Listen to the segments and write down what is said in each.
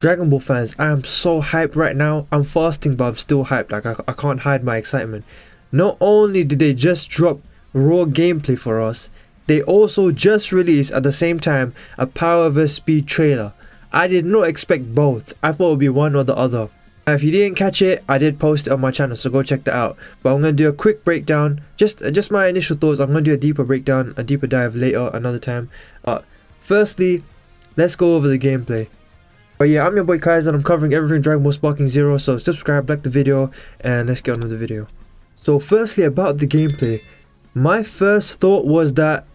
Dragon Ball fans, I am so hyped right now. I'm fasting, but I'm still hyped. Like, I can't hide my excitement. Not only did they just drop raw gameplay for us, they also just released at the same time a Power vs Speed trailer. I did not expect both. I thought it would be one or the other. If you didn't catch it, I did post it on my channel, so go check that out. But I'm going to do a quick breakdown, just my initial thoughts. I'm going to do a deeper breakdown, a deeper dive later, another time. Firstly, let's go over the gameplay. But yeah, I'm your boy Kaiser and I'm covering everything Dragon Ball Sparking Zero, so subscribe, like the video, and let's get on with the video. So firstly, about the gameplay, my first thought was that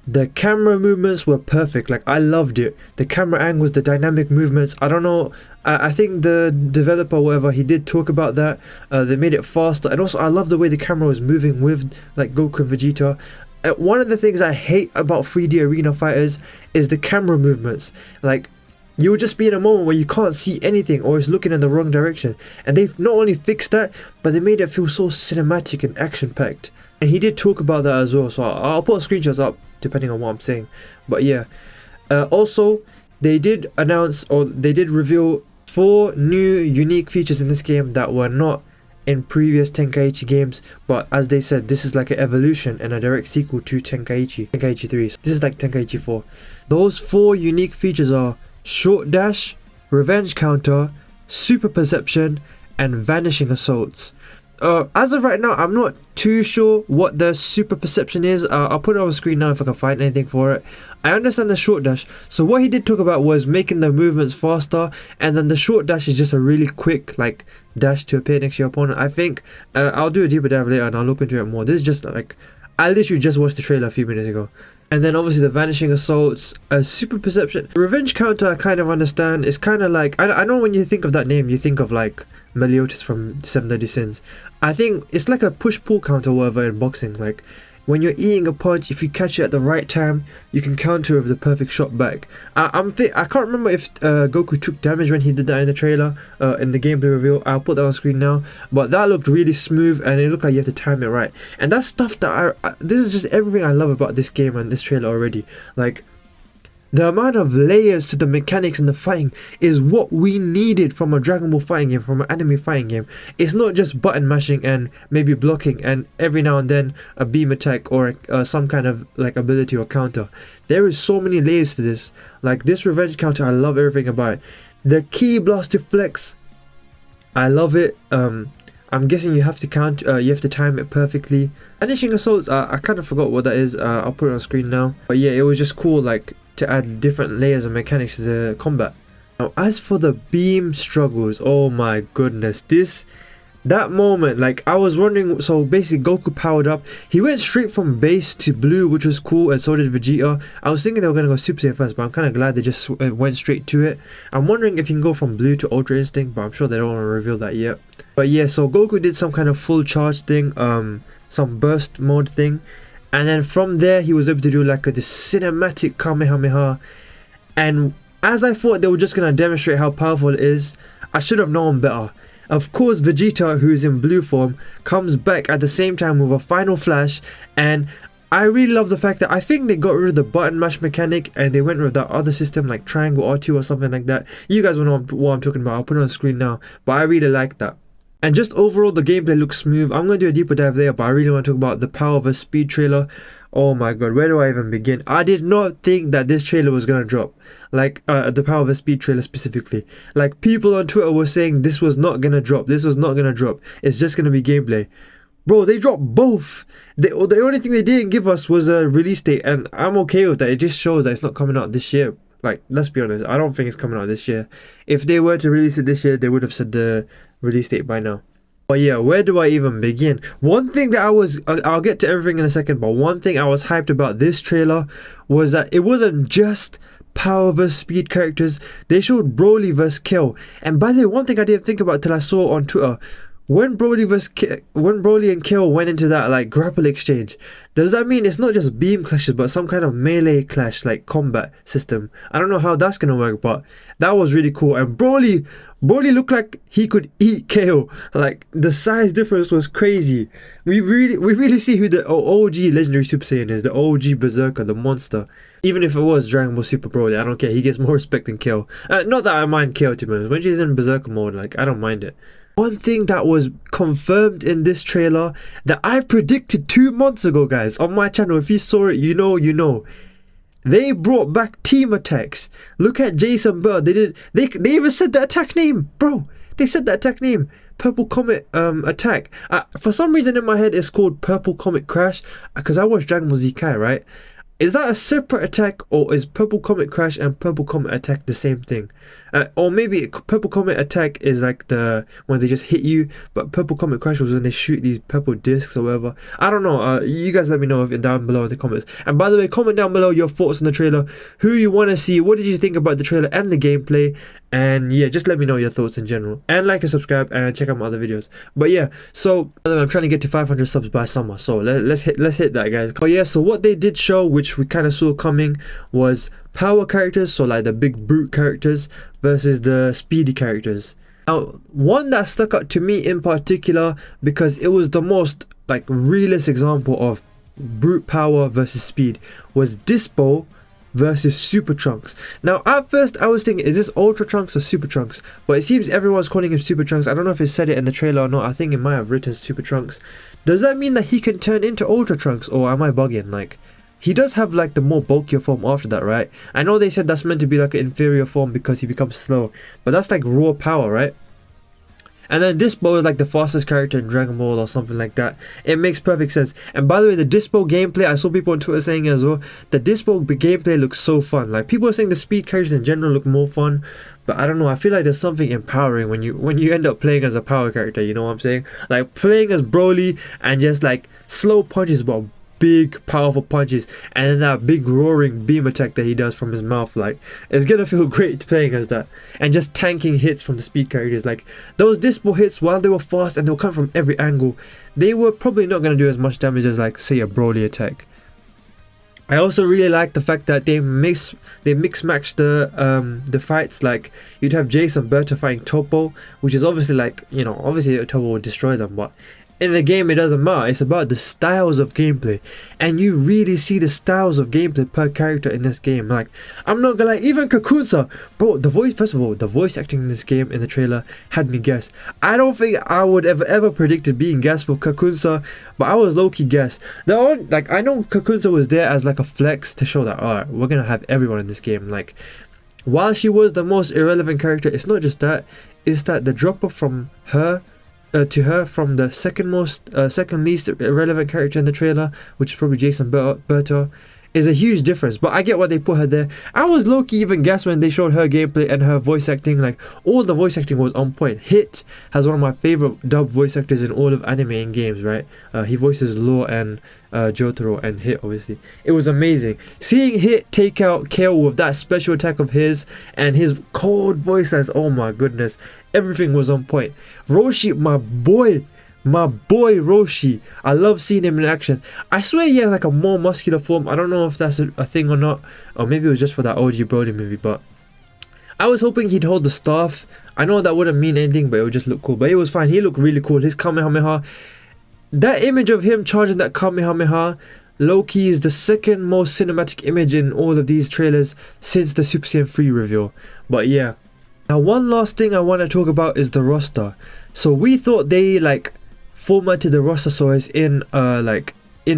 the camera movements were perfect. Like, I loved it. The camera angles, the dynamic movements, I don't know, I think the developer, whatever, he did talk about that. They made it faster, and also I love the way the camera was moving with like Goku and Vegeta. One of the things I hate about 3D arena fighters is the camera movements. Like, you'll just be in a moment where you can't see anything or it's looking in the wrong direction, and they've not only fixed that, but they made it feel so cinematic and action-packed. And he did talk about that as well, so I'll put screenshots up depending on what I'm saying. But yeah, also they did announce, or they did reveal 4 new unique features in this game that were not in previous Tenkaichi games, but as they said, this is like an evolution and a direct sequel to Tenkaichi 3. So this is like Tenkaichi 4. Those 4 unique features are short dash, revenge counter, super perception, and vanishing assaults. As of right now, I'm not too sure what the super perception is. I'll put it on the screen now if I can find anything for it. I understand the short dash. So what he did talk about was making the movements faster, and then the short dash is just a really quick like dash to appear next to your opponent. I think I'll do a deeper dive later and I'll look into it more. This is just like, I literally just watched the trailer a few minutes ago. And then obviously the vanishing assaults, super perception, revenge counter. I kind of understand. It's kind of like, I know when you think of that name, you think of like Meliodas from 7 Deadly Sins. I think it's like a push-pull counter or whatever in boxing. Like, when you're eating a punch, if you catch it at the right time, you can counter with the perfect shot back. I can't remember if Goku took damage when he did that in the trailer, in the gameplay reveal. I'll put that on screen now. But that looked really smooth, and it looked like you have to time it right. And that's stuff that this is just everything I love about this game and this trailer already. Like, the amount of layers to the mechanics and the fighting is what we needed from a Dragon Ball fighting game, from an anime fighting game. It's not just button mashing and maybe blocking and every now and then a beam attack or some kind of like ability or counter. There is so many layers to this. Like this revenge counter, I love everything about it. The key blast to flex, I love it. I'm guessing you have to you have to time it perfectly. Vanishing assaults, I kind of forgot what that is. I'll put it on screen now. But yeah, it was just cool, like, to add different layers of mechanics to the combat. Now, as for the beam struggles, oh my goodness, that moment, like, I was wondering. So basically Goku powered up, he went straight from base to blue, which was cool, and so did Vegeta. I was thinking they were going to go Super Saiyan first, but I'm kind of glad they just went straight to it. I'm wondering if you can go from blue to Ultra Instinct, but I'm sure they don't want to reveal that yet. But yeah, so Goku did some kind of full charge thing, some burst mode thing, and then from there he was able to do like this cinematic Kamehameha. And as I thought they were just going to demonstrate how powerful it is, I should have known better. Of course, Vegeta, who is in blue form, comes back at the same time with a final flash, and I really love the fact that I think they got rid of the button mash mechanic and they went with that other system like triangle R2 or something like that. You guys will know what I'm talking about. I'll put it on the screen now, but I really like that. And just overall, the gameplay looks smooth. I'm going to do a deeper dive there, but I really want to talk about the Power vs Speed trailer. Oh my god, where do I even begin? I did not think that this trailer was going to drop. Like, the Power vs Speed trailer specifically. Like, people on Twitter were saying this was not going to drop. This was not going to drop. It's just going to be gameplay. Bro, they dropped both. The only thing they didn't give us was a release date, and I'm okay with that. It just shows that it's not coming out this year. Like, let's be honest, I don't think it's coming out this year. If they were to release it this year, they would have said the release date by now. But yeah, where do I even begin? One thing that I'll get to everything in a second, but one thing I was hyped about this trailer was that it wasn't just Power vs Speed characters. They showed Broly vs Kill. And by the way, one thing I didn't think about till I saw on Twitter, when Broly and Kill went into that like grapple exchange, does that mean it's not just beam clashes but some kind of melee clash, like combat system? I don't know how that's gonna work, but that was really cool. And Broly looked like he could eat KO. Like, the size difference was crazy. We really see who the OG legendary Super Saiyan is, the OG Berserker, the monster. Even if it was Dragon Ball Super Broly, I don't care. He gets more respect than Kale. Not that I mind Kale, to be honest. When she's in Berserker mode, like, I don't mind it. One thing that was confirmed in this trailer that I predicted 2 months ago, guys, on my channel. If you saw it, you know, you know. They brought back team attacks. Look at Jason Bird. They even said the attack name, bro. They said the attack name. Purple Comet attack. For some reason in my head it's called Purple Comet Crash because I watched Dragon Ball Z Kai, right? Is that a separate attack, or is Purple Comet Crash and Purple Comet Attack the same thing? Or maybe Purple Comet Attack is like the when they just hit you, but Purple Comet Crash was when they shoot these purple discs or whatever. I don't know. You guys let me know down below in the comments. And by the way, comment down below your thoughts on the trailer, who you want to see, what did you think about the trailer and the gameplay, and yeah, just let me know your thoughts in general. And like and subscribe and check out my other videos. But yeah, so I'm trying to get to 500 subs by summer, so let's hit that, guys. Oh yeah, so what they did show, which we kind of saw coming, was power characters, so like the big brute characters versus the speedy characters. Now, one that stuck out to me in particular because it was the most like realist example of brute power versus speed was Dispo versus Super Trunks. Now at first I was thinking, is this Ultra Trunks or Super Trunks? But it seems everyone's calling him Super Trunks. I don't know if it said it in the trailer or not. I think it might have written Super Trunks. Does that mean that he can turn into Ultra Trunks, or am I bugging? Like, he does have like the more bulkier form after that, right? I know they said that's meant to be like an inferior form because he becomes slow, but that's like raw power, right? And then Dispo is like the fastest character in Dragon Ball or something like that. It makes perfect sense. And by the way, the Dispo gameplay, I saw people on Twitter saying it as well, the Dispo gameplay looks so fun. Like, people are saying the speed characters in general look more fun, but I don't know, I feel like there's something empowering when you end up playing as a power character, you know what I'm saying? Like playing as Broly and just like slow punches but big powerful punches, and then that big roaring beam attack that he does from his mouth, like, it's gonna feel great playing as that. And just tanking hits from the speed characters, like those Dispo hits, while they were fast and they'll come from every angle, they were probably not gonna do as much damage as like say a Broly attack. I also really like the fact that they mix match the fights. Like, you'd have Jason Berta fighting Topo, which is obviously like, you know, obviously Topo will destroy them, but in the game it doesn't matter. It's about the styles of gameplay, and you really see the styles of gameplay per character in this game. Like, I'm not gonna lie, even Kakunsa, bro, the voice, first of all, the voice acting in this game in the trailer had me guess. I don't think I would ever predicted being guessed for Kakunsa, but I was low-key guessed. Like, I know Kakunsa was there as like a flex to show that, alright, we're gonna have everyone in this game. Like, while she was the most irrelevant character, it's not just that, it's that the drop off from her to her from the second least irrelevant character in the trailer, which is probably Jason Berta, is a huge difference. But I get why they put her there. I was low-key even guessed when they showed her gameplay and her voice acting. Like, all the voice acting was on point. Hit has one of my favorite dub voice actors in all of anime and games, right? He voices Law and Jotaro, and Hit, obviously. It was amazing seeing Hit take out Kale with that special attack of his and his cold voice lines. Oh my goodness, everything was on point. Roshi, my boy Roshi, I love seeing him in action. I swear he has like a more muscular form. I don't know if that's a thing or not, or maybe it was just for that OG Broly movie, but I was hoping he'd hold the staff. I know that wouldn't mean anything, but it would just look cool. But it was fine. He looked really cool. His Kamehameha, that image of him charging that Kamehameha, low-key is the second most cinematic image in all of these trailers since the Super Saiyan 3 reveal. But yeah, now one last thing I want to talk about is the roster. So we thought they like formatted the roster so it's in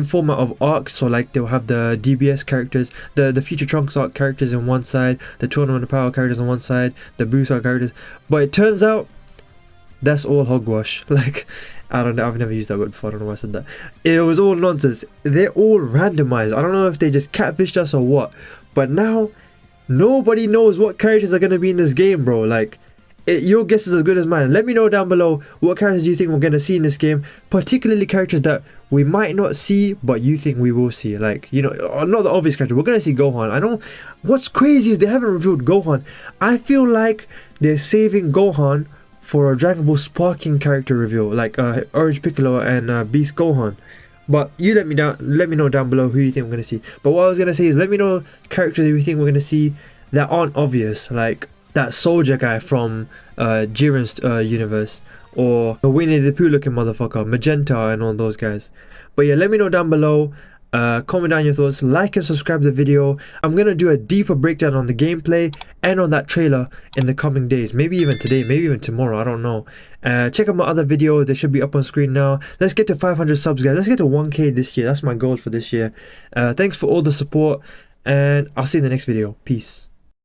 format of arcs, so like they'll have the DBS characters, the Future Trunks arc characters on one side, the Tournament of Power characters on one side, the Boost arc characters, but it turns out that's all hogwash. Like, I don't know, I've never used that word before, I don't know why I said that. It was all nonsense. They're all randomized. I don't know if they just catfished us or what, but now nobody knows what characters are going to be in this game, bro. Like, your guess is as good as mine. Let me know down below what characters you think we're going to see in this game, particularly characters that we might not see but you think we will see. Like, you know, not the obvious character. We're going to see Gohan. I know what's crazy is they haven't revealed Gohan. I feel like they're saving Gohan for a Dragon Ball Sparking character reveal, like Orange Piccolo and Beast Gohan. But you let me know down below who you think we're going to see. But what I was going to say is, let me know characters you think we're going to see that aren't obvious, like that soldier guy from Jiren's universe, or the Winnie the Pooh looking motherfucker, Magenta, and all those guys. But yeah, let me know down below. Comment down your thoughts, like and subscribe to the video. I'm gonna do a deeper breakdown on the gameplay and on that trailer in the coming days, maybe even today, maybe even tomorrow, I don't know. Check out my other videos, they should be up on screen now. Let's get to 500 subs, guys. Let's get to 1k this year. That's my goal for this year. Thanks for all the support, and I'll see you in the next video. Peace.